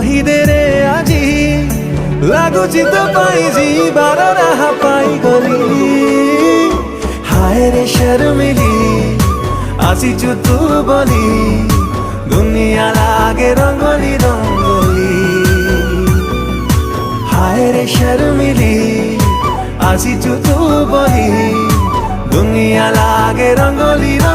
କହିଦେରେ ଆଜି ଲାଗୁଛି ତ ପାଇଛି ବାର ରାହା ପାଇଗଲି ହାୟ ରେ ଶର୍ମିଲି ଆସିଛୁ ତୁ ବୋଲି ଦୁନିଆ ଲାଗେ ରଙ୍ଗୋଲି ରଙ୍ଗୋଲି हाय रे शर्मिली आसी तू बोली दुनिया लागे रंगोली।